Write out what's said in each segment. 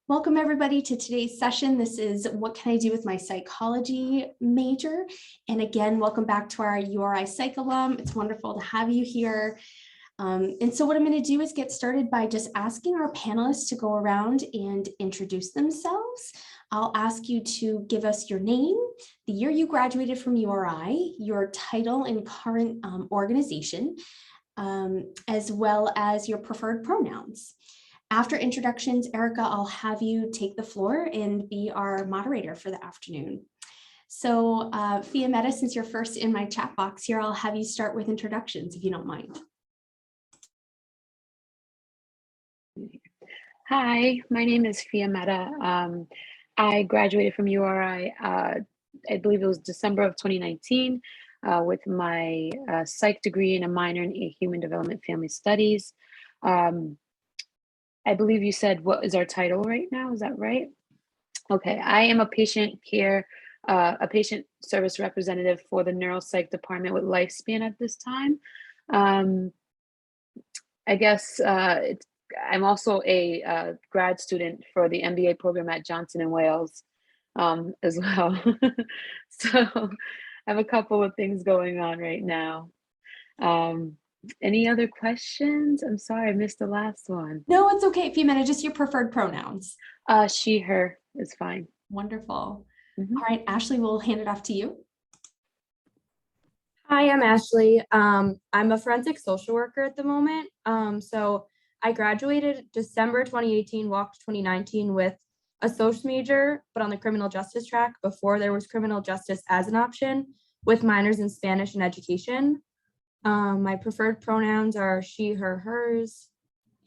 Welcome everybody to today's session. This is What Can I Do with My Psychology major? And again, welcome back to our URI Psych alum. It's wonderful to have you here. And so what I'm going to do is get started by just asking our panelists to go around and introduce themselves. I'll ask you to give us your name, the year you graduated from URI, your title and current organization, as well as your preferred pronouns. After introductions, Erica, I'll have you take the floor and be our moderator for the afternoon. So Fiametta, since you're first in my chat box here, I'll have you start with introductions if you don't mind. Hi, my name is Fiametta. I graduated from URI, I believe it was December of 2019, with my psych degree and a minor in human development family studies. I believe you said, what is our title right now? Is that right? Okay, I am a patient service representative for the neuropsych department with Lifespan at this time. I guess I'm also a grad student for the MBA program at Johnson & Wales as well. So I have a couple of things going on right now. Any other questions? I'm sorry, I missed the last one. No, it's okay. Fiametta, just your preferred pronouns. She, her is fine. Wonderful. All right, Ashley, we'll hand it off to you. Hi, I'm Ashley. I'm a forensic social worker at the moment. So I graduated December 2018, walked 2019 with a social major, but on the criminal justice track before there was criminal justice as an option, with minors in Spanish and education. My preferred pronouns are she, her, hers,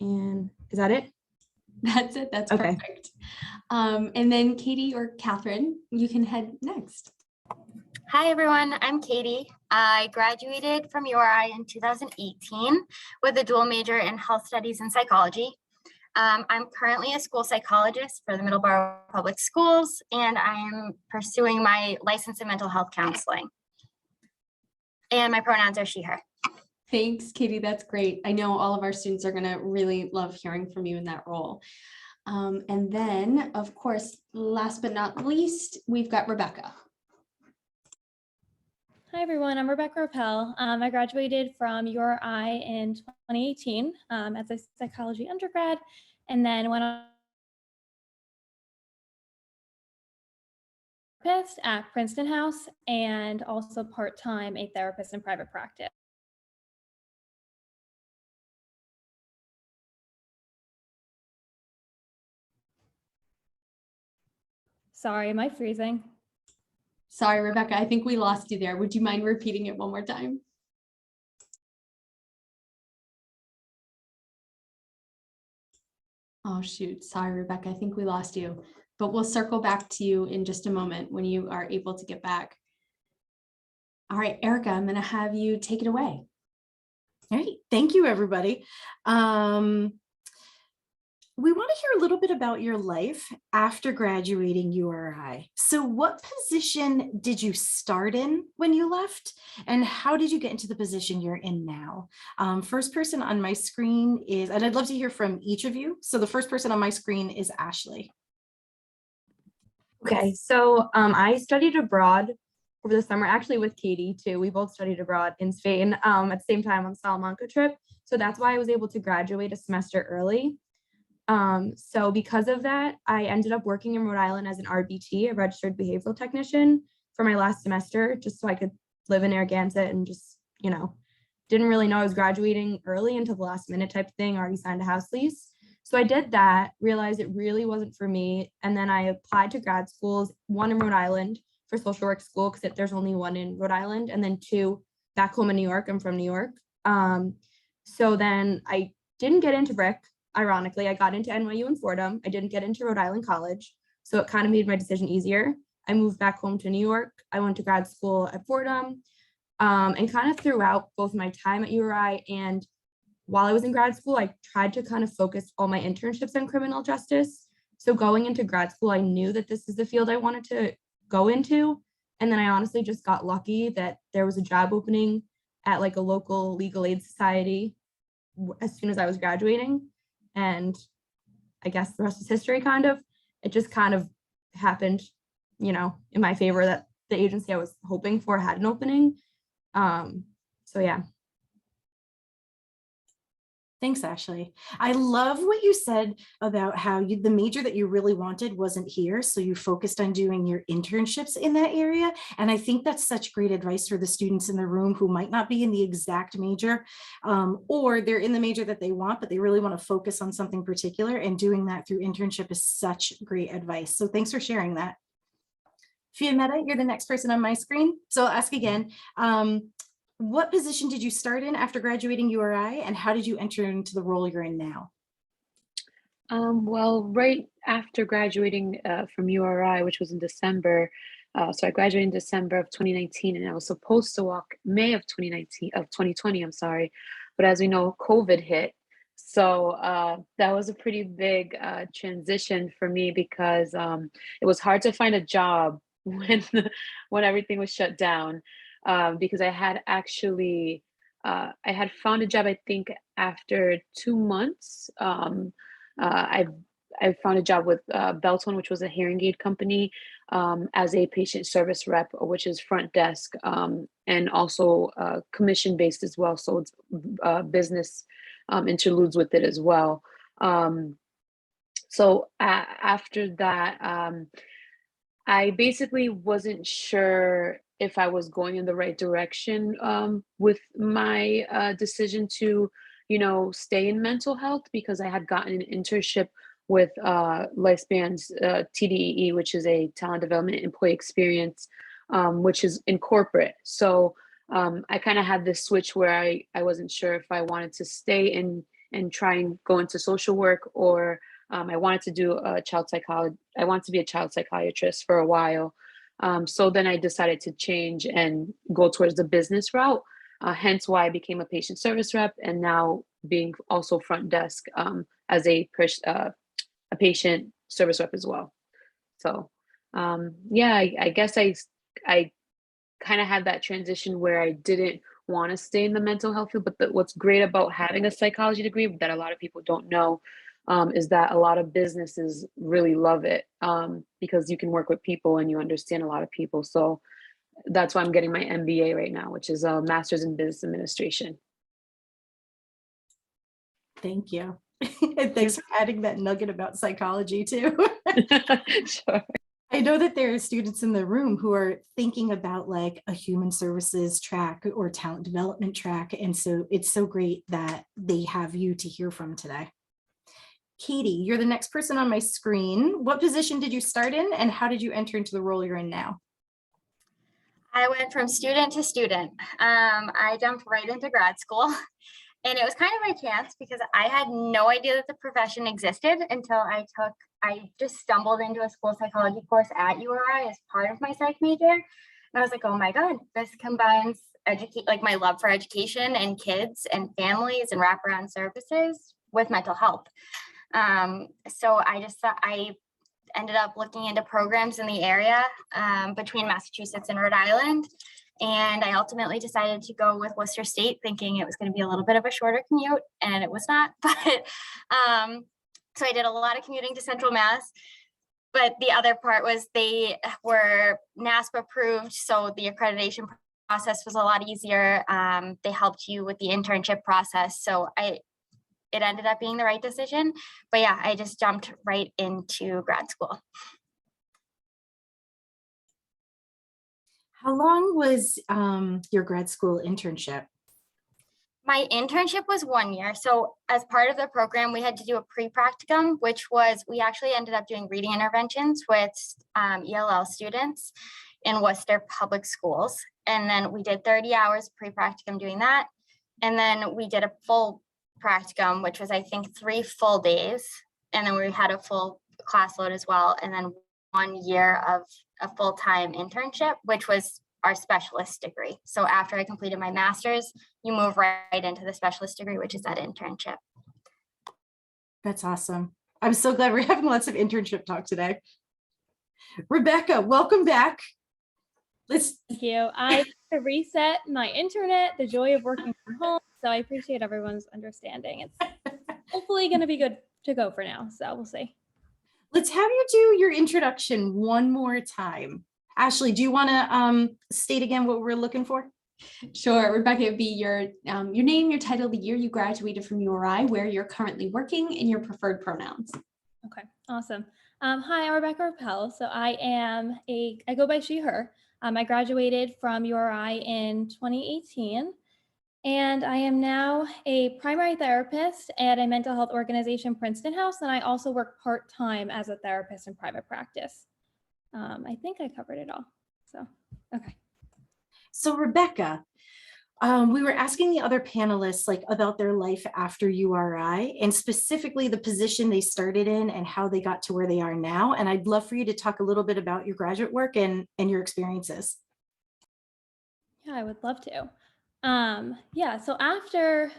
and is that it? That's it. That's okay. Perfect. And then Katie or Catherine, you can head next. Hi, everyone. I'm Katie. I graduated from URI in 2018 with a dual major in health studies and psychology. I'm currently a school psychologist for the Middleborough Public Schools, and I am pursuing my license in mental health counseling. And my pronouns are she, her. Thanks, Katie. That's great. I know all of our students are going to really love hearing from you in that role. And then, of course, last but not least, we've got Rebecca. Hi, everyone. I'm Rebecca Rappel. I graduated from URI in 2018 as a psychology undergrad, and then went on at Princeton House, and also part-time a therapist in private practice. Sorry, am I freezing? Sorry, Rebecca, I think we lost you there. Would you mind repeating it one more time? Oh, shoot. Sorry, Rebecca, I think we lost you, but we'll circle back to you in just a moment when you are able to get back. All right, Erica, I'm going to have you take it away. All right. Thank you, everybody. We want to hear a little bit about your life after graduating URI. So what position did you start in when you left, and how did you get into the position you're in now? First person on my screen is, and I'd love to hear from each of you. So the first person on my screen is Ashley. Okay, so I studied abroad over the summer, actually with Katie too. We both studied abroad in Spain at the same time on the Salamanca trip. So that's why I was able to graduate a semester early. So because of that, I ended up working in Rhode Island as an RBT, a registered behavioral technician, for my last semester, just so I could live in Narragansett and just, you know, didn't really know I was graduating early until the last minute type of thing, already signed a house lease. So I did that, realized it really wasn't for me. And then I applied to grad schools, one in Rhode Island for social work school, because there's only one in Rhode Island, and then two back home in New York. I'm from New York. So then I didn't get into Brick. Ironically, I got into NYU and Fordham. I didn't get into Rhode Island College. So it kind of made my decision easier. I moved back home to New York. I went to grad school at Fordham, and kind of throughout both my time at URI and while I was in grad school, I tried to kind of focus all my internships on criminal justice. So going into grad school, I knew that this is the field I wanted to go into. And then I honestly just got lucky that there was a job opening at like a local legal aid society as soon as I was graduating. And I guess the rest is history, kind of. it just kind of happened, you know, in my favor that the agency I was hoping for had an opening. So yeah. Thanks, Ashley. I love what you said about how the major that you really wanted wasn't here. So you focused on doing your internships in that area. And I think that's such great advice for the students in the room who might not be in the exact major, or they're in the major that they want, but they really want to focus on something particular. And doing that through internship is such great advice. So thanks for sharing that. Fiametta, you're the next person on my screen. So I'll ask again. What position did you start in after graduating URI, and how did you enter into the role you're in now? Well, right after graduating from URI, which was in December, so I graduated in December of 2019, and I was supposed to walk May of 2020, I'm sorry. But as we know, COVID hit. So that was a pretty big transition for me because it was hard to find a job when everything was shut down. Because I had actually, I had found a job, I think, after 2 months. I found a job with Belton, which was a hearing aid company, as a patient service rep, which is front desk, and also commission based as well. So it's business interludes with it as well. So after that, I basically wasn't sure if I was going in the right direction with my decision to, you know, stay in mental health, because I had gotten an internship with Lifespan's TDEE, which is a talent development employee experience, which is in corporate. So I kind of had this switch where I wasn't sure if I wanted to stay in and try and go into social work, or I wanted to do a child psychology. I wanted to be a child psychiatrist for a while. So then I decided to change and go towards the business route, hence why I became a patient service rep, and now being also front desk as a patient service rep as well. So yeah, I guess I kind of had that transition where I didn't want to stay in the mental health field. But what's great about having a psychology degree that a lot of people don't know is that a lot of businesses really love it, because you can work with people and you understand a lot of people. So that's why I'm getting my MBA right now, which is a master's in business administration. Thank you. And thanks for adding that nugget about psychology too. Sure. I know that there are students in the room who are thinking about like a human services track or talent development track. And so it's so great that they have you to hear from today. Katie, you're the next person on my screen. What position did you start in, and how did you enter into the role you're in now? I went from student to student. I jumped right into grad school, and it was kind of by chance because I had no idea that the profession existed until I just stumbled into a school psychology course at URI as part of my psych major. And I was like, oh my God, this combines like my love for education and kids and families and wraparound services with mental health. So I just thought I ended up looking into programs in the area between Massachusetts and Rhode Island. And I ultimately decided to go with Worcester State, thinking it was going to be a little bit of a shorter commute, and it was not. But so I did a lot of commuting to Central Mass. But the other part was they were NASP approved, so the accreditation process was a lot easier. They helped you with the internship process. So it ended up being the right decision. But yeah, I just jumped right into grad school. How long was your grad school internship? My internship was 1 year. So as part of the program, we had to do a pre-practicum, which was, we actually ended up doing reading interventions with ELL students in Worcester public schools. And then we did 30 hours pre-practicum doing that. And then we did a full practicum, which was, I think, 3 full days. And then we had a full class load as well. And then 1 year of a full-time internship, which was our specialist degree. So after I completed my master's, you move right into the specialist degree, which is that internship. That's awesome. I'm so glad we're having lots of internship talk today. Rebecca, welcome back. Thank you. I had to reset my internet, the joy of working from home. So I appreciate everyone's understanding. It's hopefully going to be good to go for now. So we'll see. Let's have you do your introduction one more time. Ashley, do you want to state again what we're looking for? Sure, Rebecca, it'd be your name, your title, the year you graduated from URI, where you're currently working, and your preferred pronouns. Okay, awesome. Hi, I'm Rebecca Rappel. So I go by she, her. I graduated from URI in 2018, and I am now a primary therapist at a mental health organization, Princeton House, and I also work part-time as a therapist in private practice. I think I covered it all, so, okay. So Rebecca, we were asking the other panelists like about their life after URI and specifically the position they started in and how they got to where they are now. And I'd love for you to talk a little bit about your graduate work and your experiences. Yeah, I would love to. Yeah, so after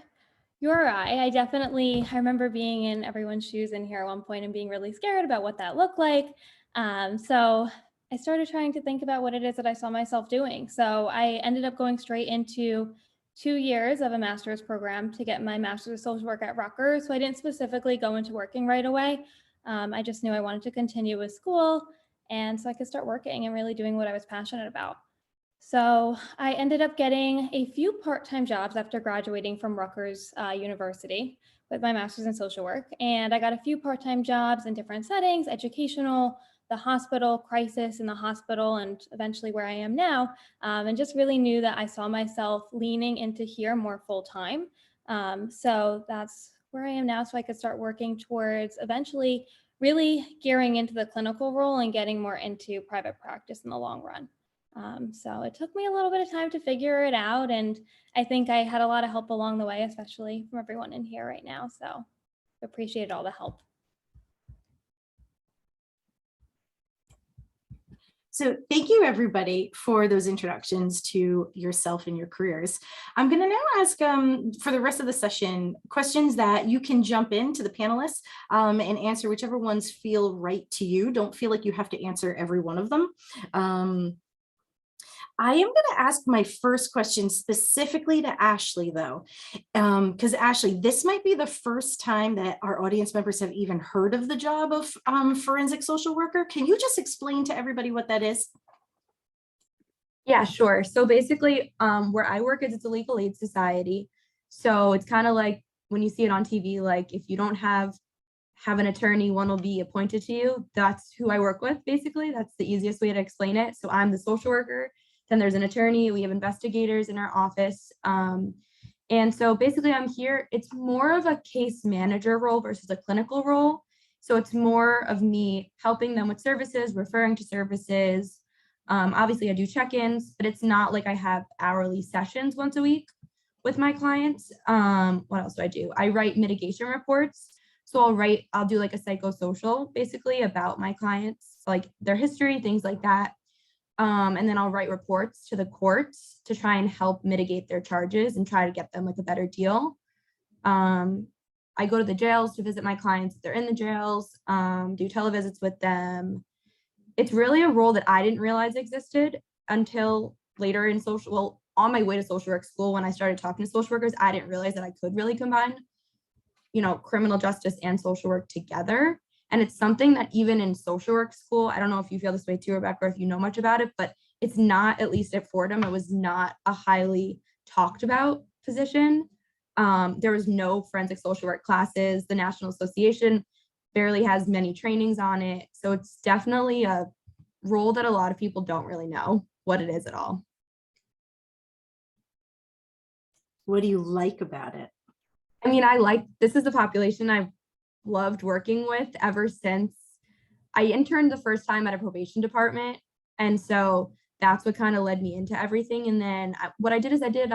URI, I remember being in everyone's shoes in here at one point and being really scared about what that looked like. So I started trying to think about what it is that I saw myself doing. So I ended up going straight into 2 years of a master's program to get my master's of social work at Rutgers. So I didn't specifically go into working right away. I just knew I wanted to continue with school, and so I could start working and really doing what I was passionate about. So I ended up getting a few part-time jobs after graduating from Rutgers University with my master's in social work. And I got a few part-time jobs in different settings, educational, the hospital, crisis in the hospital, and eventually where I am now. And just really knew that I saw myself leaning into here more full-time. So that's where I am now. So I could start working towards eventually really gearing into the clinical role and getting more into private practice in the long run. So it took me a little bit of time to figure it out. And I think I had a lot of help along the way, especially from everyone in here right now. So appreciate all the help. So thank you everybody for those introductions to yourself and your careers. I'm going to now ask for the rest of the session questions that you can jump in to the panelists and answer whichever ones feel right to you. Don't feel like you have to answer every one of them. I am going to ask my first question specifically to Ashley, though, because Ashley, this might be the first time that our audience members have even heard of the job of forensic social worker. Can you just explain to everybody what that is? Yeah, sure. So basically, where I work is it's a legal aid society. So it's kind of like when you see it on TV, like if you don't have an attorney, one will be appointed to you. That's who I work with, basically. That's the easiest way to explain it. So I'm the social worker. Then there's an attorney. We have investigators in our office. And so basically I'm here, it's more of a case manager role versus a clinical role. So it's more of me helping them with services, referring to services. Obviously I do check-ins, but it's not like I have hourly sessions once a week with my clients. What else do? I write mitigation reports. So I'll do like a psychosocial basically about my clients, like their history, things like that. And then I'll write reports to the courts to try and help mitigate their charges and try to get them like a better deal. I go to the jails to visit my clients if they're in the jails, do televisits with them. It's really a role that I didn't realize existed until later in on my way to social work school. When I started talking to social workers, I didn't realize that I could really combine, criminal justice and social work together. And it's something that even in social work school, I don't know if you feel this way too, Rebecca, or if you know much about it, but it's not, at least at Fordham, it was not a highly talked about position. There was no forensic social work classes. The National Association barely has many trainings on it. So it's definitely a role that a lot of people don't really know what it is at all. What do you like about it? I mean, this is the population I've loved working with ever since I interned the first time at a probation department. And so that's what kind of led me into everything. And then what I did is I did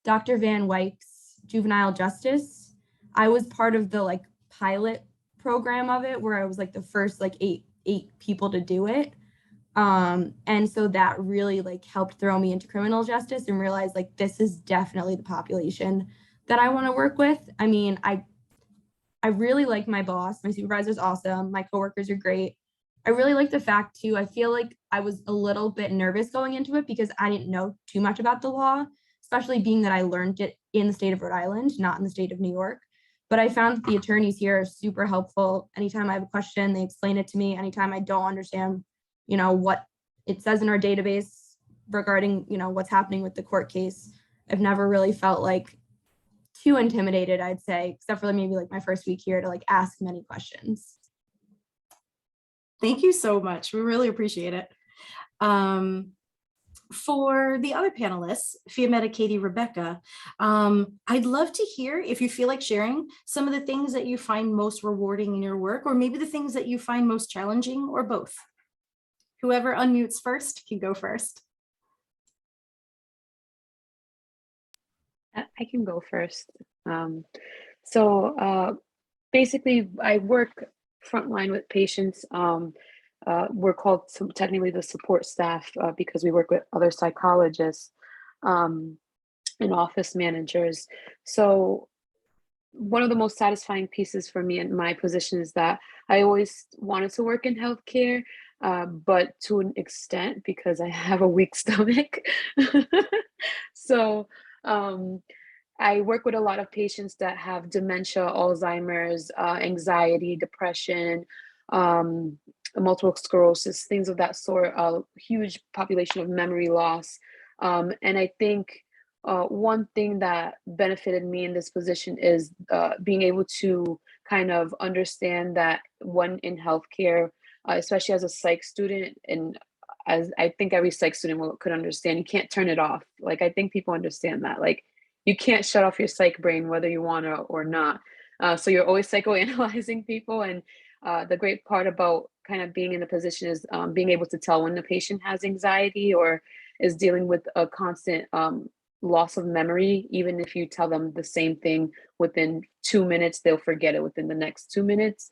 Dr. Van Wyck's juvenile justice. I was part of the pilot program of it, where I was like the first eight people to do it. And so that really helped throw me into criminal justice and realize this is definitely the population that I want to work with. I mean, I really like my boss. My supervisor's awesome. My coworkers are great. I really like the fact too, I feel like I was a little bit nervous going into it because I didn't know too much about the law, especially being that I learned it in the state of Rhode Island, not in the state of New York. But I found that the attorneys here are super helpful. Anytime I have a question, they explain it to me. Anytime I don't understand, what it says in our database regarding, what's happening with the court case, I've never really felt like too intimidated, I'd say, except for maybe like my first week here, to like ask many questions. Thank you so much. We really appreciate it. For the other panelists, Fiametta, Katie, Rebecca, I'd love to hear if you feel like sharing some of the things that you find most rewarding in your work, or maybe the things that you find most challenging, or both. Whoever unmutes first can go first. I can go first. Basically, I work frontline with patients. We're called technically the support staff because we work with other psychologists and office managers. So one of the most satisfying pieces for me in my position is that I always wanted to work in healthcare, but to an extent because I have a weak stomach. So I work with a lot of patients that have dementia, Alzheimer's, anxiety, depression, multiple sclerosis, things of that sort, a huge population of memory loss. And I think one thing that benefited me in this position is being able to kind of understand that when in healthcare, especially as a psych student, and as I think every psych student could understand, you can't turn it off. Like, I think people understand that. Like, you can't shut off your psych brain whether you want to or not. So you're always psychoanalyzing people. And the great part about kind of being in the position is being able to tell when the patient has anxiety or is dealing with a constant loss of memory. Even if you tell them the same thing within 2 minutes, they'll forget it within the next 2 minutes.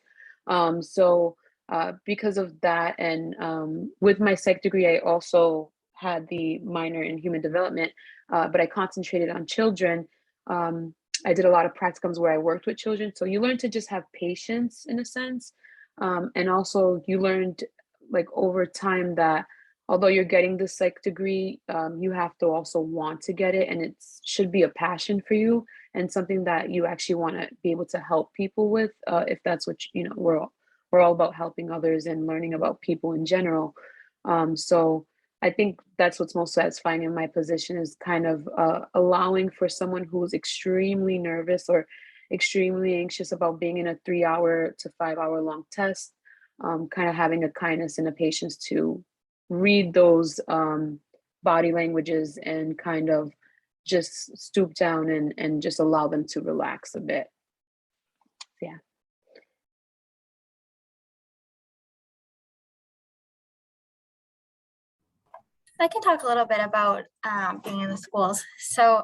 Because of that, and with my psych degree, I also had the minor in human development, but I concentrated on children. I did a lot of practicums where I worked with children. So you learn to just have patience in a sense. And also you learned like over time that although you're getting the psych degree, you have to also want to get it, and it should be a passion for you and something that you actually want to be able to help people with. If that's what, we're all about helping others and learning about people in general. So I think that's what's most satisfying in my position is kind of allowing for someone who's extremely nervous or extremely anxious about being in a 3-hour to 5-hour long test, kind of having a kindness and a patience to read those body languages and kind of just stoop down and just allow them to relax a bit. Yeah. I can talk a little bit about being in the schools. So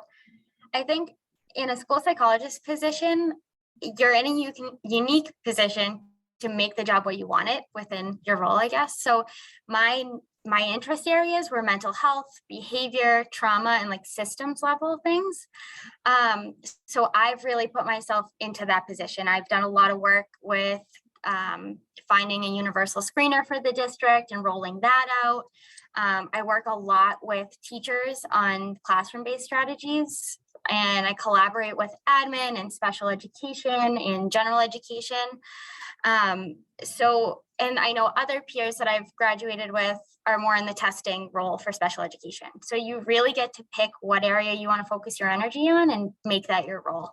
I think in a school psychologist position, you're in a unique position to make the job what you want it within your role, I guess. So my interest areas were mental health, behavior, trauma, and like systems level things. So I've really put myself into that position. I've done a lot of work with finding a universal screener for the district and rolling that out. I work a lot with teachers on classroom-based strategies, and I collaborate with admin and special education and general education. And I know other peers that I've graduated with are more in the testing role for special education. So you really get to pick what area you want to focus your energy on and make that your role.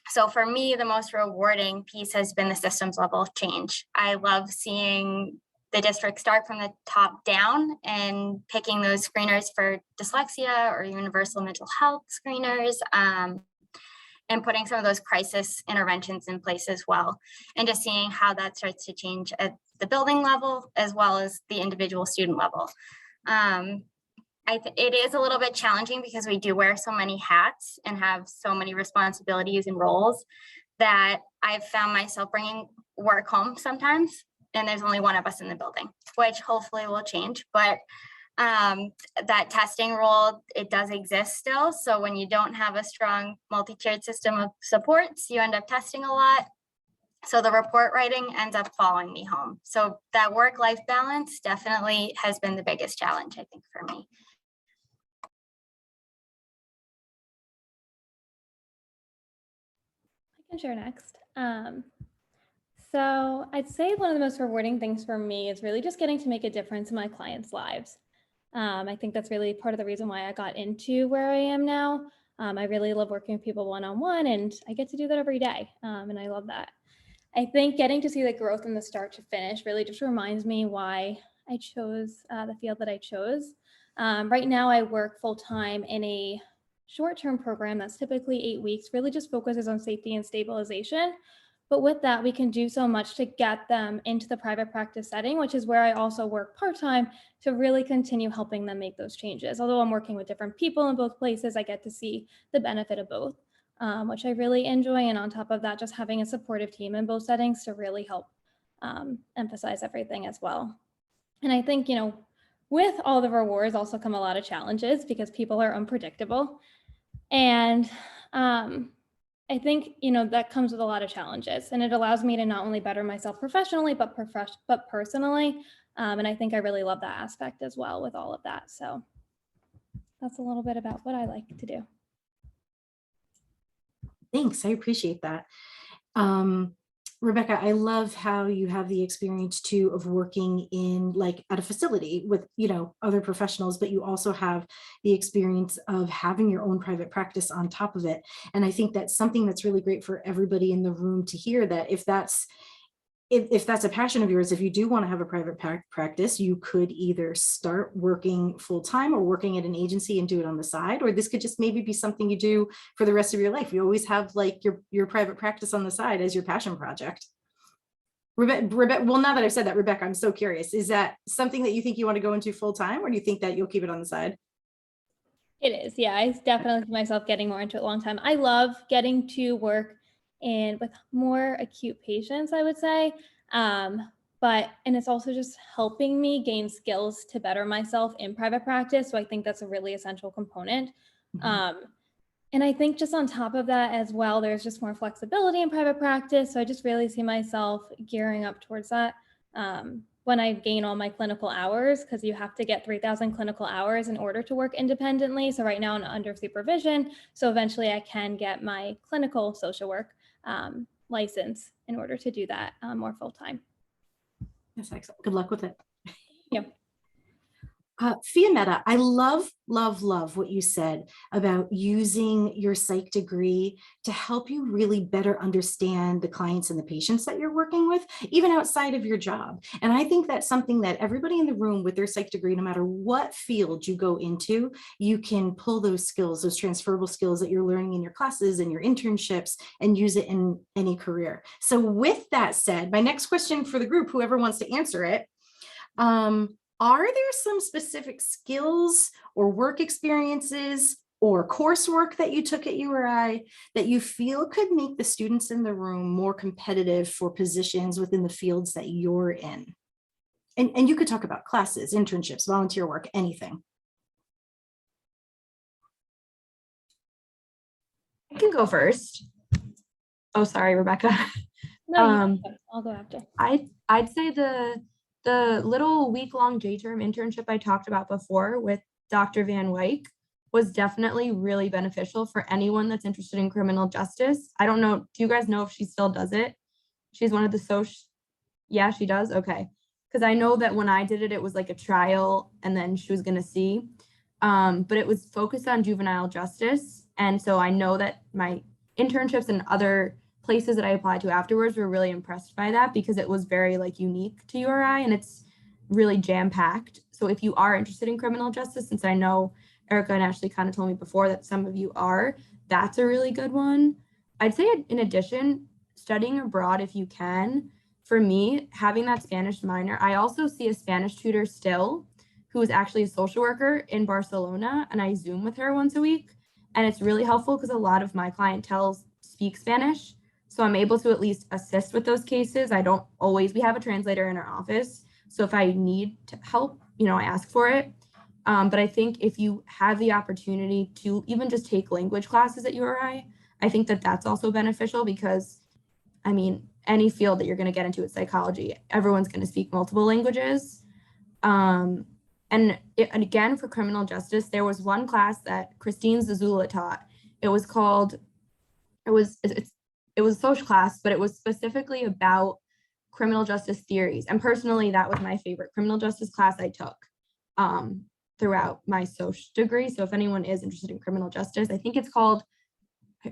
So for me, the most rewarding piece has been the systems level change. I love seeing the district start from the top down and picking those screeners for dyslexia or universal mental health screeners, and putting some of those crisis interventions in place as well. And just seeing how that starts to change at the building level as well as the individual student level. It is a little bit challenging because we do wear so many hats and have so many responsibilities and roles that I've found myself bringing work home sometimes, and there's only one of us in the building, which hopefully will change. But that testing role, it does exist still. So when you don't have a strong multi-tiered system of supports, you end up testing a lot. So the report writing ends up following me home. So that work-life balance definitely has been the biggest challenge, I think, for me. can share next. So I'd say one of the most rewarding things for me is really just getting to make a difference in my clients' lives. I think that's really part of the reason why I got into where I am now. I really love working with people one-on-one, and I get to do that every day, and I love that. I think getting to see the growth from the start to finish really just reminds me why I chose the field that I chose. Right now, I work full-time in a short-term program that's typically 8 weeks, really just focuses on safety and stabilization. But with that, we can do so much to get them into the private practice setting, which is where I also work part-time to really continue helping them make those changes. Although I'm working with different people in both places, I get to see the benefit of both, which I really enjoy. And on top of that, just having a supportive team in both settings to really help emphasize everything as well. And I think, with all the rewards also come a lot of challenges because people are unpredictable. And I think, that comes with a lot of challenges, and it allows me to not only better myself professionally, but personally. And I think I really love that aspect as well with all of that. So that's a little bit about what I like to do. Thanks. I appreciate that. Rebecca, I love how you have the experience too of working in at a facility with, other professionals, but you also have the experience of having your own private practice on top of it. And I think that's something that's really great for everybody in the room to hear, that if that's a passion of yours, if you do want to have a private practice, you could either start working full-time or working at an agency and do it on the side, or this could just maybe be something you do for the rest of your life. You always have your private practice on the side as your passion project. Rebecca, well, now that I've said that, Rebecca, I'm so curious, is that something that you think you want to go into full-time, or do you think that you'll keep it on the side? It is. Yeah, I definitely see myself getting more into it long time. I love getting to work and with more acute patients, I would say. And it's also just helping me gain skills to better myself in private practice. So I think that's a really essential component. Mhm. And I think just on top of that as well, there's just more flexibility in private practice. So I just really see myself gearing up towards that when I gain all my clinical hours, because you have to get 3,000 clinical hours in order to work independently. So right now I'm under supervision. So eventually I can get my clinical social work license in order to do that more full-time. That's excellent. Good luck with it. Yeah. Fiametta, I love what you said about using your psych degree to help you really better understand the clients and the patients that you're working with, even outside of your job. And I think that's something that everybody in the room with their psych degree, no matter what field you go into, you can pull those skills, those transferable skills that you're learning in your classes and your internships, and use it in any career. So with that said, my next question for the group, whoever wants to answer it, are there some specific skills or work experiences or coursework that you took at URI that you feel could make the students in the room more competitive for positions within the fields that you're in? And you could talk about classes, internships, volunteer work, anything. I can go first. Oh, sorry, Rebecca. No, I'll go after. I'd say the little week-long J-term internship I talked about before with Dr. Van Wyk was definitely really beneficial for anyone that's interested in criminal justice. I don't know, do you guys know if she still does it? She's one of the yeah, she does? Okay. Because I know that when I did it, it was like a trial and then she was gonna see. But it was focused on juvenile justice. And so I know that my internships and other places that I applied to afterwards were really impressed by that, because it was very unique to URI and it's really jam-packed. So if you are interested in criminal justice, since I know Erica and Ashley kind of told me before that some of you are, that's a really good one. I'd say in addition, studying abroad if you can. For me, having that Spanish minor, I also see a Spanish tutor still who is actually a social worker in Barcelona, and I Zoom with her once a week. And it's really helpful because a lot of my clientele speak Spanish. So I'm able to at least assist with those cases. We have a translator in our office. So if I need to help, I ask for it. But I think if you have the opportunity to even just take language classes at URI, I think that that's also beneficial, because any field that you're going to get into with psychology, everyone's going to speak multiple languages. And again, for criminal justice, there was one class that Christine Zazula taught. It's it was a social class, but it was specifically about criminal justice theories. And personally, that was my favorite criminal justice class I took throughout my social degree. So if anyone is interested in criminal justice, I think it's called,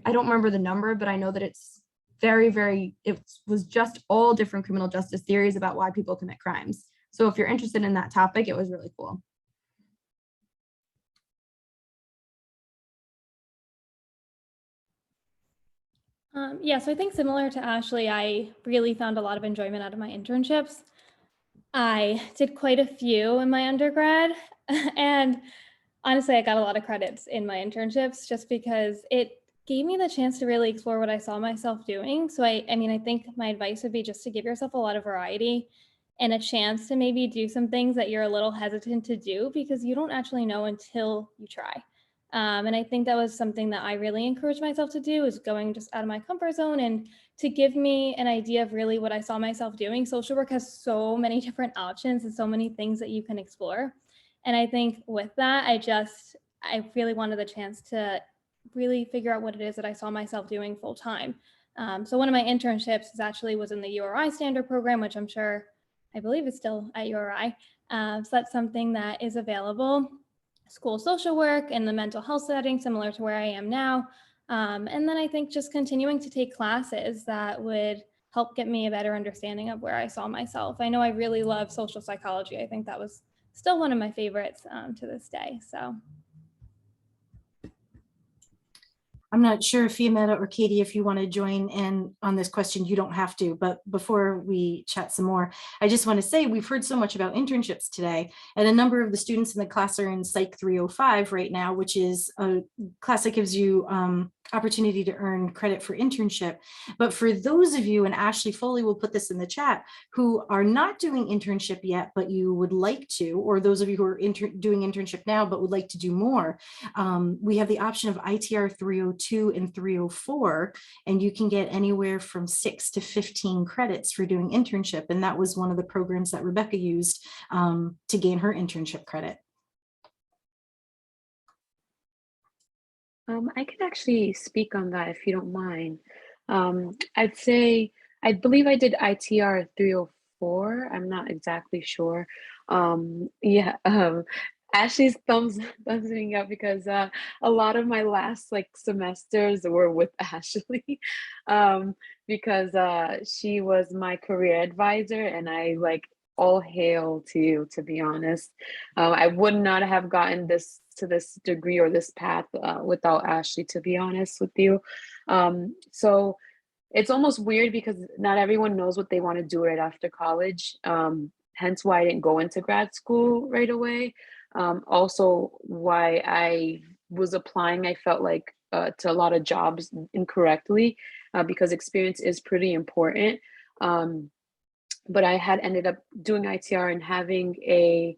I don't remember the number, but I know that it's it was just all different criminal justice theories about why people commit crimes. So if you're interested in that topic, it was really cool. Yeah, so I think similar to Ashley, I really found a lot of enjoyment out of my internships. I did quite a few in my undergrad, and honestly, I got a lot of credits in my internships just because it gave me the chance to really explore what I saw myself doing. So I mean, I think my advice would be just to give yourself a lot of variety and a chance to maybe do some things that you're a little hesitant to do because you don't actually know until you try. And I think that was something that I really encouraged myself to do, is going just out of my comfort zone and to give me an idea of really what I saw myself doing. Social work has so many different options and so many things that you can explore. And I think with that, I really wanted the chance to really figure out what it is that I saw myself doing full time. So one of my internships was in the URI standard program, which I believe is still at URI. So that's something that is available. School social work in the mental health setting, similar to where I am now. And then I think just continuing to take classes that would help get me a better understanding of where I saw myself. I know I really love social psychology. I think that was still one of my favorites to this day. So. I'm not sure if Fiametta or Katie, if you want to join in on this question, you don't have to, but before we chat some more, I just want to say we've heard so much about internships today, and a number of the students in the class are in Psych 305 right now, which is a class that gives you opportunity to earn credit for internship. But for those of you, and Ashley Foley will put this in the chat, who are not doing internship yet, but you would like to, or those of you who are doing internship now, but would like to do more, we have the option of ITR 302 and 304, and you can get anywhere from 6 to 15 credits for doing internship. And that was one of the programs that Rebecca used to gain her internship credit. I can actually speak on that if you don't mind. I'd say, I believe I did ITR 304. I'm not exactly sure. Yeah, Ashley's thumbsing up because a lot of my last semesters were with Ashley, because she was my career advisor, and I all hail to you, to be honest. I would not have gotten to this degree or this path without Ashley, to be honest with you. So it's almost weird because not everyone knows what they want to do right after college. Hence why I didn't go into grad school right away. Also why I was applying, I felt like to a lot of jobs incorrectly, because experience is pretty important. But I had ended up doing ITR and having a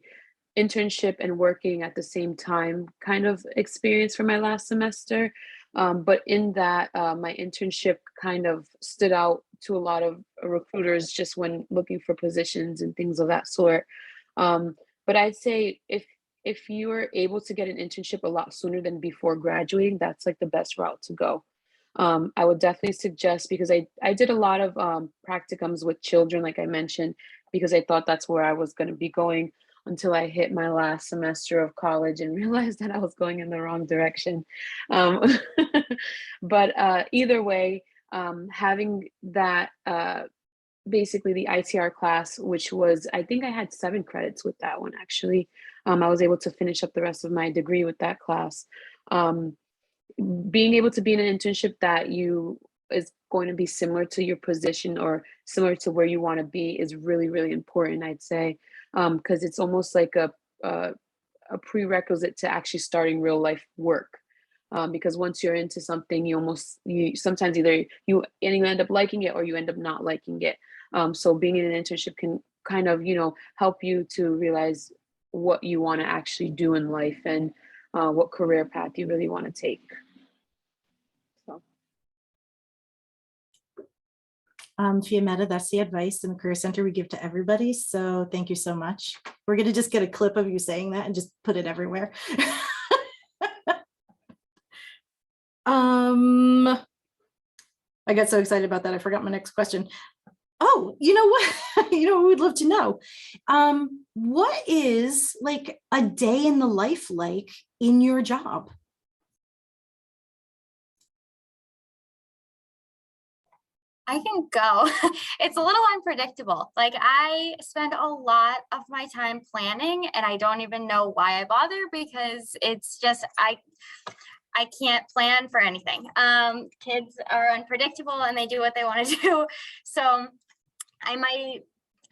internship and working at the same time kind of experience for my last semester. But in that, my internship kind of stood out to a lot of recruiters just when looking for positions and things of that sort. But I'd say if you are able to get an internship a lot sooner than before graduating, that's the best route to go. I would definitely suggest, because I did a lot of practicums with children, like I mentioned, because I thought that's where I was going to be going, until I hit my last semester of college and realized that I was going in the wrong direction. But either way, having that, basically the ITR class, which was, I think I had 7 credits with that one, actually. I was able to finish up the rest of my degree with that class. Being able to be in an internship that is going to be similar to your position or similar to where you want to be is really, really important, I'd say, because it's almost like a prerequisite to actually starting real life work. Because once you're into something, you sometimes either you end up liking it or you end up not liking it. So being in an internship can kind of, help you to realize what you want to actually do in life and what career path you really want to take. So. Fiametta, that's the advice in the Career Center we give to everybody. So thank you so much. We're going to just get a clip of you saying that and just put it everywhere. I got so excited about that. I forgot my next question. Oh, you know what? You know, we'd love to know. What is like a day in the life like in your job? I can go. It's a little unpredictable. Like I spend a lot of my time planning and I don't even know why I bother because it's just I can't plan for anything. Kids are unpredictable and they do what they want to do. So I might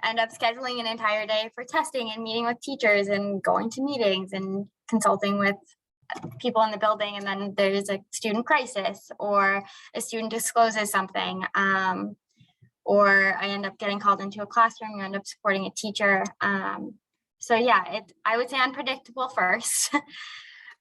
end up scheduling an entire day for testing and meeting with teachers and going to meetings and consulting with people in the building, and then there's a student crisis or a student discloses something, or I end up getting called into a classroom, I end up supporting a teacher. So yeah, I would say unpredictable first,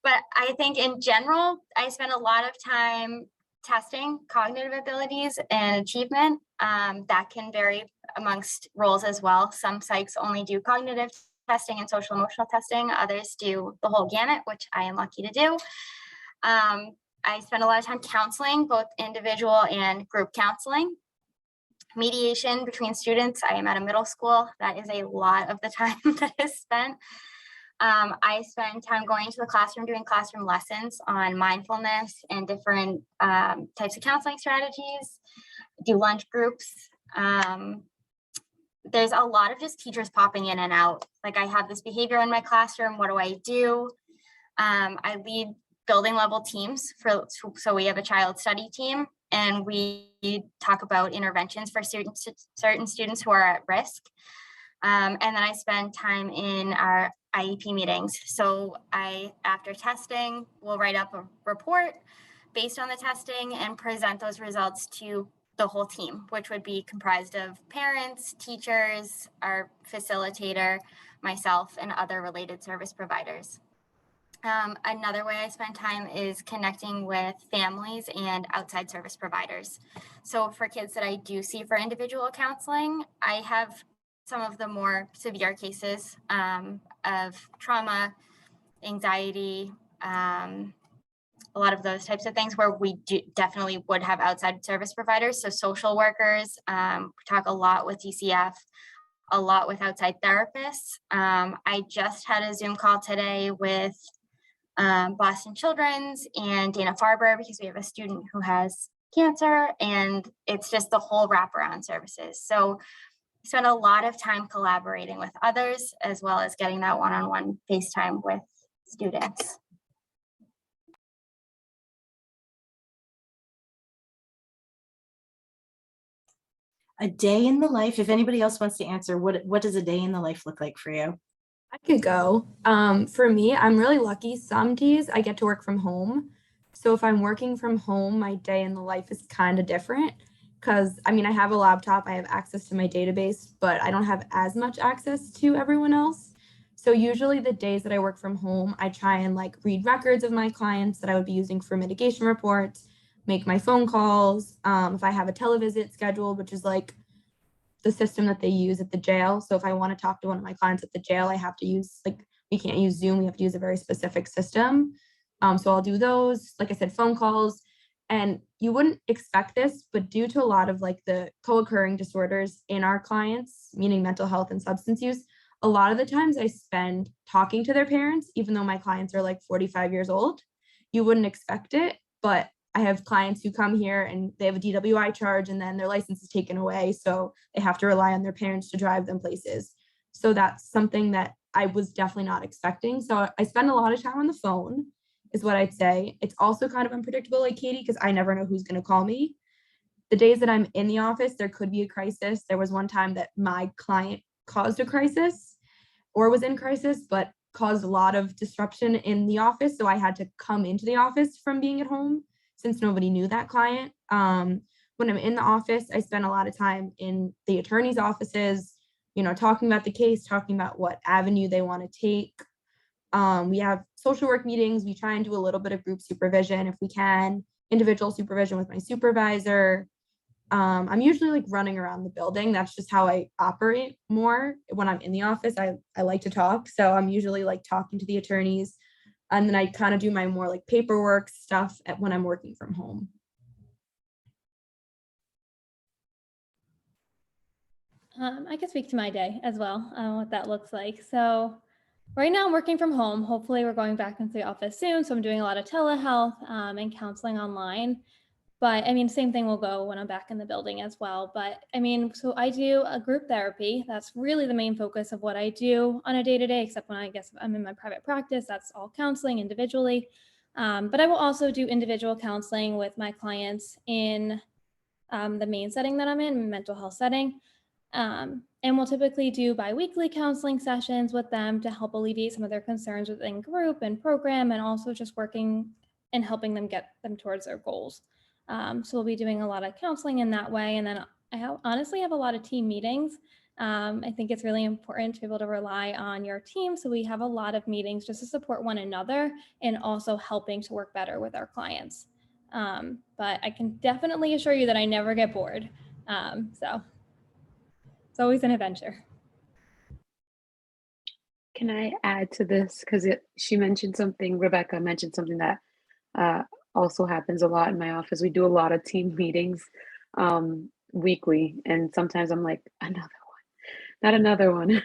but I think in general, I spend a lot of time testing cognitive abilities and achievement. That can vary amongst roles as well. Some psychs only do cognitive testing and social emotional testing. Others do the whole gamut, which I am lucky to do. I spend a lot of time counseling, both individual and group counseling. Mediation between students. I am at a middle school. That is a lot of the time that is spent. I spend time going into the classroom, doing classroom lessons on mindfulness and different types of counseling strategies, do lunch groups. There's a lot of just teachers popping in and out. Like I have this behavior in my classroom, what do I do? I lead building level teams so we have a child study team and we talk about interventions for certain students who are at risk. And then I spend time in our IEP meetings. So after testing, we'll write up a report based on the testing and present those results to the whole team, which would be comprised of parents, teachers, our facilitator, myself, and other related service providers. Another way I spend time is connecting with families and outside service providers. So for kids that I do see for individual counseling, I have some of the more severe cases of trauma, anxiety, a lot of those types of things where we definitely would have outside service providers. So social workers, we talk a lot with DCF, a lot with outside therapists. I just had a Zoom call today with Boston Children's and Dana-Farber because we have a student who has cancer, and it's just the whole wraparound services. So I spend a lot of time collaborating with others as well as getting that one-on-one FaceTime with students. A day in the life, if anybody else wants to answer, what does a day in the life look like for you? I could go. For me, I'm really lucky. Some days I get to work from home. So if I'm working from home, my day in the life is kind of different because I mean, I have a laptop, I have access to my database, but I don't have as much access to everyone else. So usually the days that I work from home, I try and like read records of my clients that I would be using for mitigation reports, make my phone calls. If I have a televisit scheduled, which is like the system that they use at the jail. So if I want to talk to one of my clients at the jail, I have to use we can't use Zoom. We have to use a very specific system. So I'll do those, like I said, phone calls. And you wouldn't expect this, but due to a lot of like the co-occurring disorders in our clients, meaning mental health and substance use, a lot of the times I spend talking to their parents, even though my clients are like 45 years old. You wouldn't expect it, but I have clients who come here and they have a DWI charge and then their license is taken away. So they have to rely on their parents to drive them places. So that's something that I was definitely not expecting. So I spend a lot of time on the phone is what I'd say. It's also kind of unpredictable like Katie, because I never know who's going to call me. The days that I'm in the office, there could be a crisis. There was one time that my client caused a crisis or was in crisis, but caused a lot of disruption in the office. So I had to come into the office from being at home since nobody knew that client. When I'm in the office, I spend a lot of time in the attorney's offices, talking about the case, talking about what avenue they want to take. We have social work meetings. We try and do a little bit of group supervision if we can, individual supervision with my supervisor. I'm usually like running around the building. That's just how I operate more when I'm in the office. I like to talk. So I'm usually like talking to the attorneys. And then I kind of do my more like paperwork stuff when I'm working from home. I can speak to my day as well, what that looks like. So right now I'm working from home. Hopefully we're going back into the office soon. So I'm doing a lot of telehealth and counseling online. But I mean, same thing will go when I'm back in the building as well. But I mean, so I do a group therapy. That's really the main focus of what I do on a day-to-day, except when I guess I'm in my private practice, that's all counseling individually. But I will also do individual counseling with my clients in the main setting that I'm in, mental health setting. And we'll typically do bi-weekly counseling sessions with them to help alleviate some of their concerns within group and program, and also just working and helping them get them towards their goals. So we'll be doing a lot of counseling in that way. And then honestly have a lot of team meetings. I think it's really important to be able to rely on your team. So we have a lot of meetings just to support one another and also helping to work better with our clients. But I can definitely assure you that I never get bored. So it's always an adventure. Can I add to this? Because she mentioned something, Rebecca mentioned something that also happens a lot in my office. We do a lot of team meetings weekly, and sometimes I'm like, another one, not another one.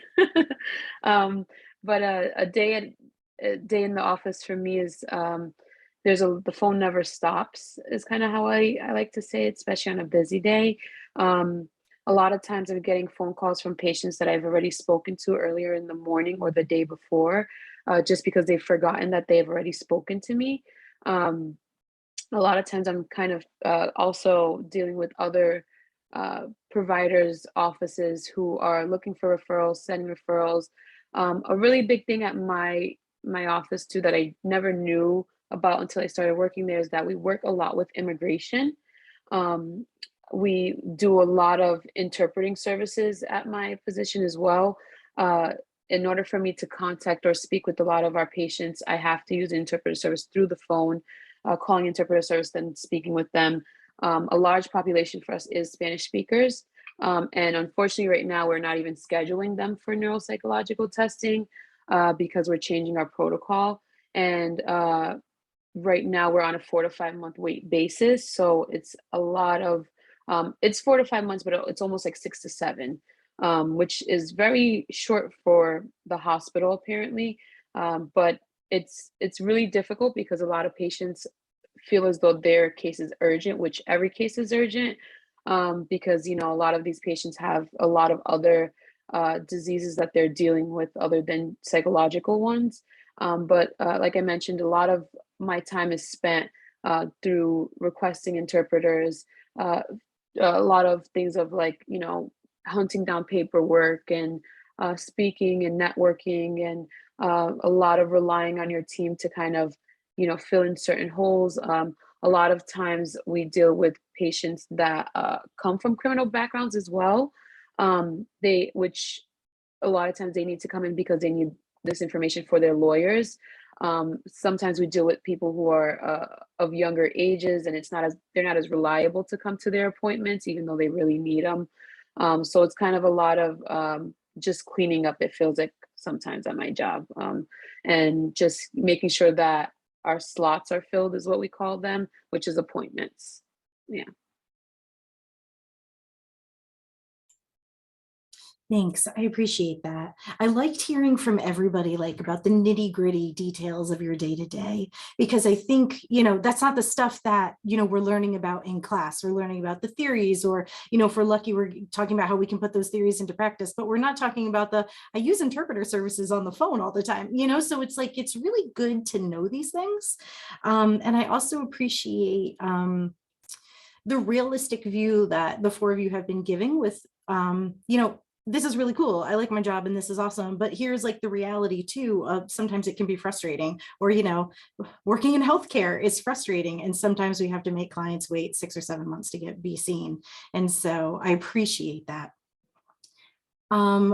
But a day in the office for me is the phone never stops is kind of how I like to say it, especially on a busy day. A lot of times I'm getting phone calls from patients that I've already spoken to earlier in the morning or the day before, just because they've forgotten that they've already spoken to me. A lot of times I'm kind of also dealing with other providers, offices who are looking for referrals, sending referrals. A really big thing at my office too that I never knew about until I started working there is that we work a lot with immigration. We do a lot of interpreting services at my position as well. In order for me to contact or speak with a lot of our patients, I have to use interpreter service through the phone, calling interpreter service, then speaking with them. A large population for us is Spanish speakers. And unfortunately, right now, we're not even scheduling them for neuropsychological testing because we're changing our protocol. And right now, we're on a 4 to 5 month wait basis. So it's a lot of, it's 4 to 5 months, but it's almost like 6 to 7, which is very short for the hospital, apparently. But it's really difficult because a lot of patients feel as though their case is urgent, which every case is urgent, because a lot of these patients have a lot of other diseases that they're dealing with other than psychological ones. But like I mentioned, a lot of my time is spent through requesting interpreters, a lot of things of like, hunting down paperwork and speaking and networking, and a lot of relying on your team to kind of, fill in certain holes. A lot of times we deal with patients that come from criminal backgrounds as well. Which a lot of times they need to come in because they need this information for their lawyers. Sometimes we deal with people who are of younger ages, and they're not as reliable to come to their appointments, even though they really need them. So it's kind of a lot of just cleaning up, it feels like sometimes at my job, and just making sure that our slots are filled is what we call them, which is appointments. Yeah. Thanks. I appreciate that. I liked hearing from everybody like about the nitty gritty details of your day to day, because I think, that's not the stuff that, we're learning about in class. We're learning about the theories, or, if we're lucky, we're talking about how we can put those theories into practice, but we're not talking about I use interpreter services on the phone all the time, so it's like, it's really good to know these things. And I also appreciate the realistic view that the four of you have been giving with, this is really cool. I like my job and this is awesome. But here's like the reality too of sometimes it can be frustrating, or, working in healthcare is frustrating. And sometimes we have to make clients wait 6 or 7 months to be seen. And so I appreciate that.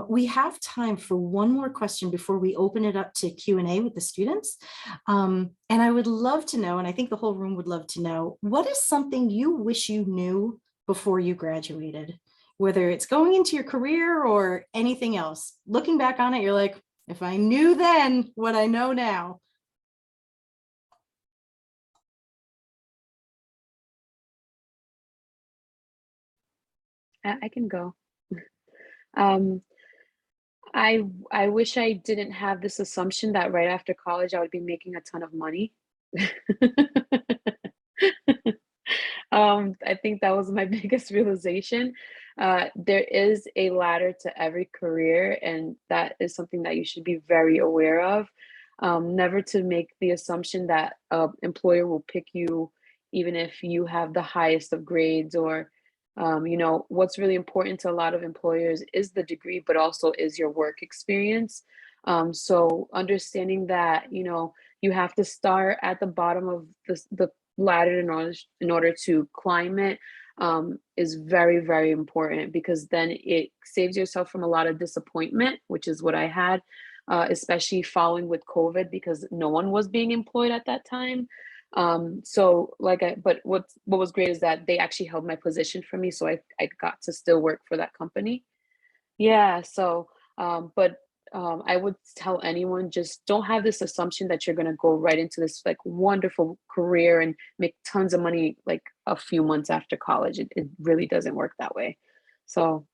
We have time for one more question before we open it up to Q&A with the students. And I would love to know, and I think the whole room would love to know, what is something you wish you knew before you graduated? Whether it's going into your career or anything else. Looking back on it, you're like, if I knew then what I know now. I can go. Um, I wish I didn't have this assumption that right after college I would be making a ton of money. I think that was my biggest realization. There is a ladder to every career, and that is something that you should be very aware of. Never to make the assumption that an employer will pick you even if you have the highest of grades or what's really important to a lot of employers is the degree, but also is your work experience. So understanding that, you have to start at the bottom of the ladder in order to climb it is very, very important because then it saves yourself from a lot of disappointment, which is what I had, especially following with COVID because no one was being employed at that time. But what was great is that they actually held my position for me, so I got to still work for that company. Yeah, so but I would tell anyone just don't have this assumption that you're gonna go right into this like wonderful career and make tons of money like a few months after college. It really doesn't work that way. So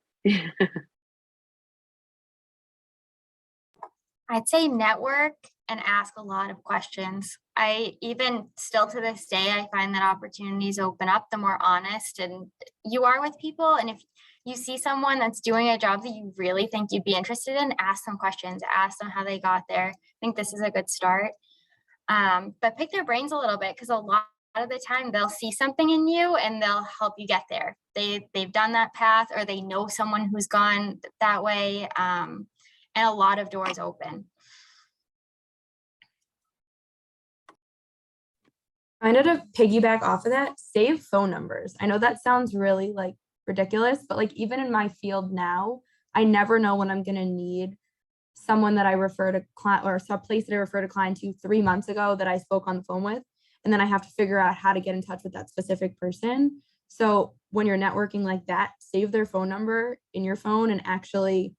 I'd say network and ask a lot of questions. I even still to this day, I find that opportunities open up the more honest and you are with people. And if you see someone that's doing a job that you really think you'd be interested in, ask them questions, ask them how they got there. I think this is a good start. But pick their brains a little bit because a lot of the time they'll see something in you and they'll help you get there. They've done that path or they know someone who's gone that way. And a lot of doors open. Kind of to piggyback off of that, save phone numbers. I know that sounds really like ridiculous, but like even in my field now, I never know when I'm gonna need someone that I refer to client or some place that I referred a client to 3 months ago that I spoke on the phone with. And then I have to figure out how to get in touch with that specific person. So when you're networking like that, save their phone number in your phone and actually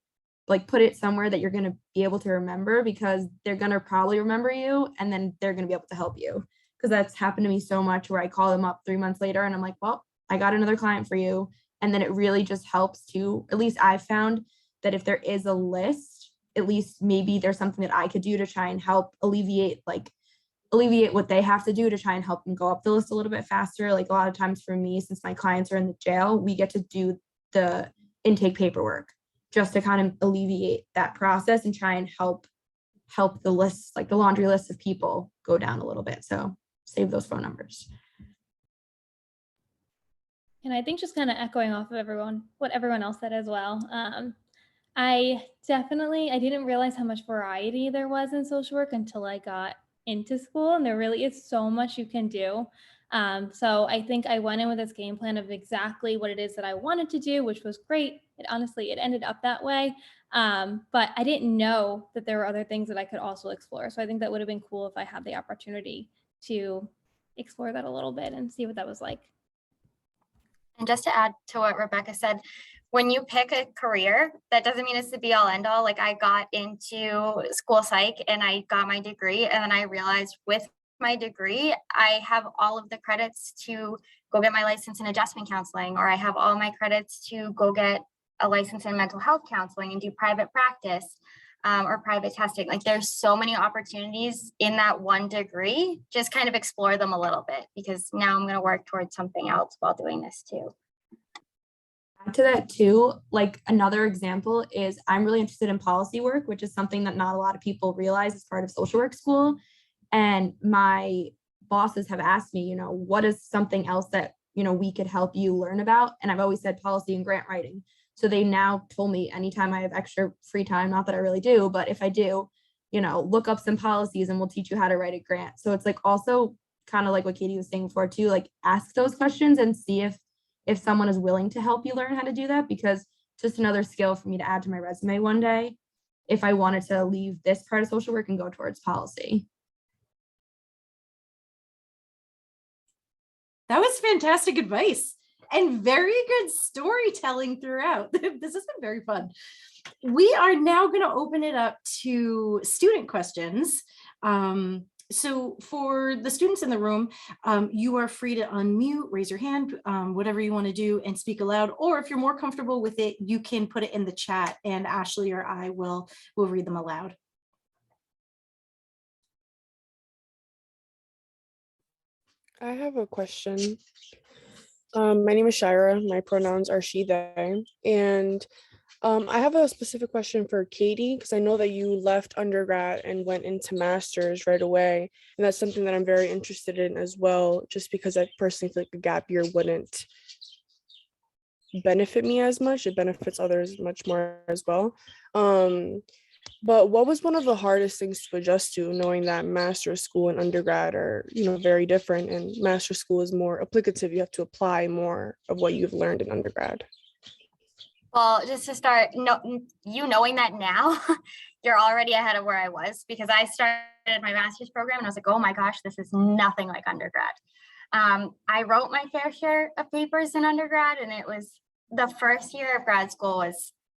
like put it somewhere that you're going to be able to remember because they're going to probably remember you and then they're going to be able to help you. Because that's happened to me so much where I call them up 3 months later and I'm like, well, I got another client for you. And then it really just helps to, at least I've found that if there is a list, at least maybe there's something that I could do to try and help alleviate what they have to do to try and help them go up the list a little bit faster. Like a lot of times for me, since my clients are in the jail, we get to do the intake paperwork just to kind of alleviate that process and try and help the list, like the laundry list of people go down a little bit. So save those phone numbers. And I think just kind of echoing off of what everyone else said as well. I didn't realize how much variety there was in social work until I got into school, and there really is so much you can do. So I think I went in with this game plan of exactly what it is that I wanted to do, which was great. It ended up that way. But I didn't know that there were other things that I could also explore. So I think that would have been cool if I had the opportunity to explore that a little bit and see what that was like. And just to add to what Rebecca said, when you pick a career, that doesn't mean it's the be all end all. Like I got into school psych and I got my degree. And then I realized with my degree, I have all of the credits to go get my license in adjustment counseling, or I have all my credits to go get a license in mental health counseling and do private practice or private testing. Like there's so many opportunities in that one degree. Just kind of explore them a little bit because now I'm going to work towards something else while doing this too. To that too, like another example is I'm really interested in policy work, which is something that not a lot of people realize as part of social work school. And my bosses have asked me, what is something else that, we could help you learn about? And I've always said policy and grant writing. So they now told me anytime I have extra free time, not that I really do, but if I do, look up some policies and we'll teach you how to write a grant. So it's like also kind of like what Katie was saying before too, like ask those questions and see if someone is willing to help you learn how to do that, because just another skill for me to add to my resume one day if I wanted to leave this part of social work and go towards policy. That was fantastic advice and very good storytelling throughout. This has been very fun. We are now going to open it up to student questions. So for the students in the room, you are free to unmute, raise your hand, whatever you want to do and speak aloud. Or if you're more comfortable with it, you can put it in the chat and Ashley or I will read them aloud. I have a question. My name is Shira. My pronouns are she, they. And I have a specific question for Katie, because I know that you left undergrad and went into master's right away. And that's something that I'm very interested in as well, just because I personally feel like a gap year wouldn't benefit me as much. It benefits others much more as well. But what was one of the hardest things to adjust to, knowing that master's school and undergrad are, very different, and master's school is more applicative. You have to apply more of what you've learned in undergrad. Well, just to start, you knowing that now, you're already ahead of where I was, because I started my master's program and I was like, oh my gosh, this is nothing like undergrad. I wrote my fair share of papers in undergrad, and it was the first year of grad school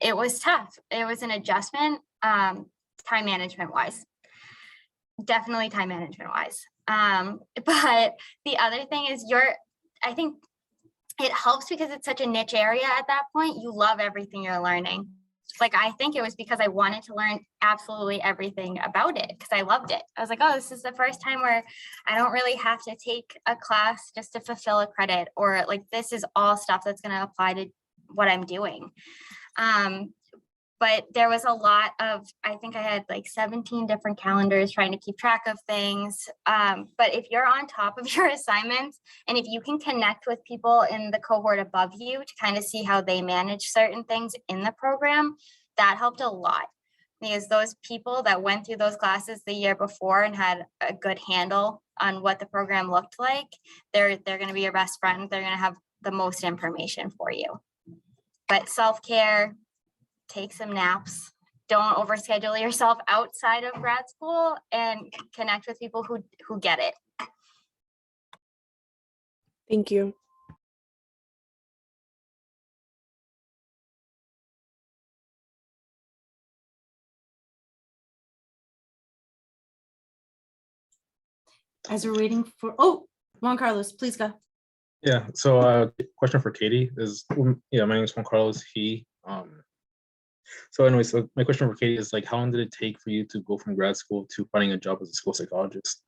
it was tough. It was an adjustment, time management wise, definitely time management wise. But the other thing is I think it helps because it's such a niche area at that point. You love everything you're learning. Like, I think it was because I wanted to learn absolutely everything about it because I loved it. I was like, oh, this is the first time where I don't really have to take a class just to fulfill a credit, or like, this is all stuff that's going to apply to what I'm doing. But there was a lot of, I think I had like 17 different calendars trying to keep track of things. But if you're on top of your assignments, and if you can connect with people in the cohort above you to kind of see how they manage certain things in the program, that helped a lot. Because those people that went through those classes the year before and had a good handle on what the program looked like, they're going to be your best friend. They're going to have the most information for you. But self-care, take some naps, don't overschedule yourself outside of grad school, and connect with people who get it. Thank you. As we're waiting for, Juan Carlos, please go. Yeah, so question for Katie is, my name is Juan Carlos, so anyways, so my question for Katie is, like, how long did it take for you to go from grad school to finding a job as a school psychologist?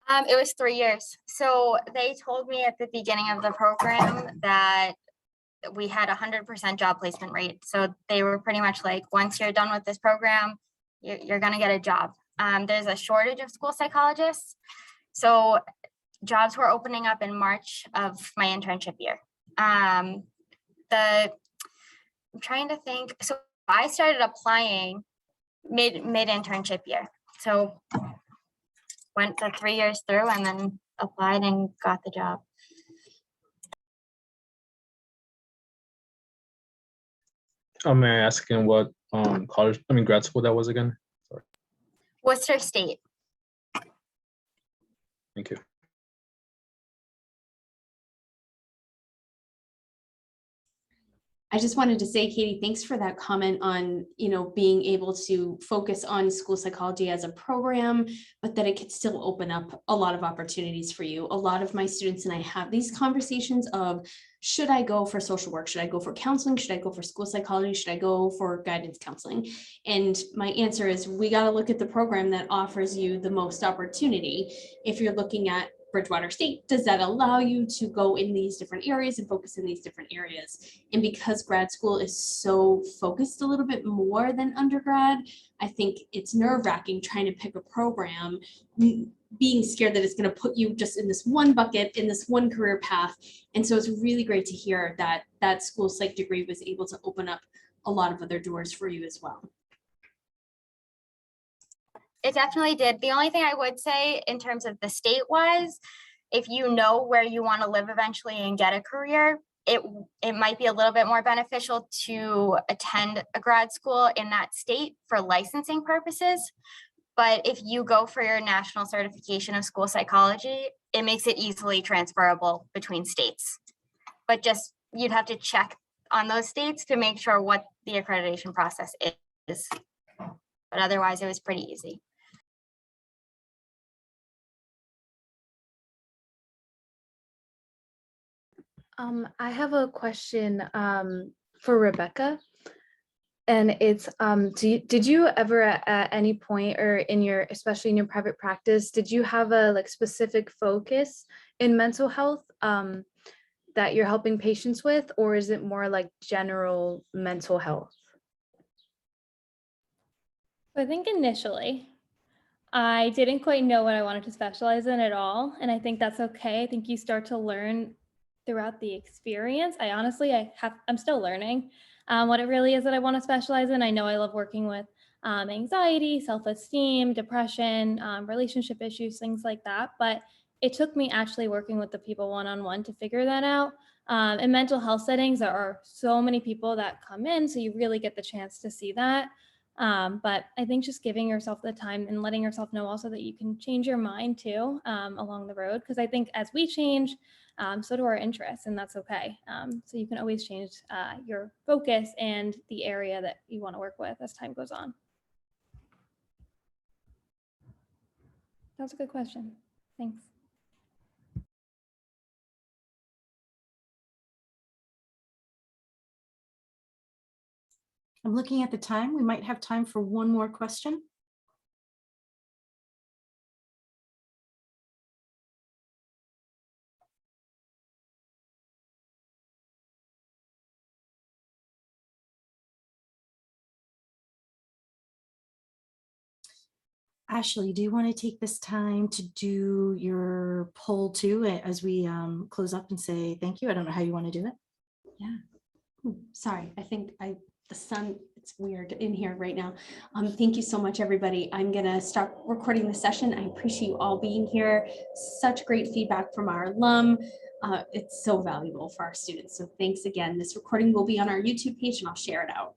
It was 3 years. So they told me at the beginning of the program that we had 100% job placement rate. So they were pretty much like, once you're done with this program, you're going to get a job. There's a shortage of school psychologists. So jobs were opening up in March of my internship year. I'm trying to think. So I started applying mid internship year. So went the 3 years through and then applied and got the job. May I ask again what grad school that was again? Sorry. Worcester State. Thank you. I just wanted to say, Katie, thanks for that comment on, being able to focus on school psychology as a program, but that it could still open up a lot of opportunities for you. A lot of my students and I have these conversations of, should I go for social work? Should I go for counseling? Should I go for school psychology? Should I go for guidance counseling? And my answer is, we got to look at the program that offers you the most opportunity. If you're looking at Bridgewater State, does that allow you to go in these different areas and focus in these different areas? And because grad school is so focused a little bit more than undergrad, I think it's nerve-wracking trying to pick a program, being scared that it's going to put you just in this one bucket, in this one career path. And so it's really great to hear that that school psych degree was able to open up a lot of other doors for you as well. It definitely did. The only thing I would say in terms of the state-wise, if you know where you want to live eventually and get a career, it might be a little bit more beneficial to attend a grad school in that state for licensing purposes. But if you go for your national certification of school psychology, it makes it easily transferable between states. But just, you'd have to check on those states to make sure what the accreditation process is. But otherwise, it was pretty easy. I have a question for Rebecca. And it's, did you ever at any point or in your, especially in your private practice, did you have a like specific focus in mental health that you're helping patients with, or is it more like general mental health? I think initially I didn't quite know what I wanted to specialize in at all. And I think that's okay. I think you start to learn throughout the experience. I'm still learning what it really is that I want to specialize in. I know I love working with anxiety, self-esteem, depression, relationship issues, things like that. But it took me actually working with the people one-on-one to figure that out. In mental health settings, there are so many people that come in, so you really get the chance to see that. But I think just giving yourself the time and letting yourself know also that you can change your mind too along the road. Because I think as we change, so do our interests, and that's okay. So you can always change your focus and the area that you want to work with as time goes on. That's a good question. Thanks. I'm looking at the time. We might have time for one more question. Ashley, do you want to take this time to do your poll too as we close up and say thank you? I don't know how you want to do it. Yeah. Sorry, I think the sun, it's weird in here right now. Thank you so much, everybody. I'm gonna stop recording the session. I appreciate you all being here. Such great feedback from our alum. It's so valuable for our students. So thanks again. This recording will be on our YouTube page and I'll share it out.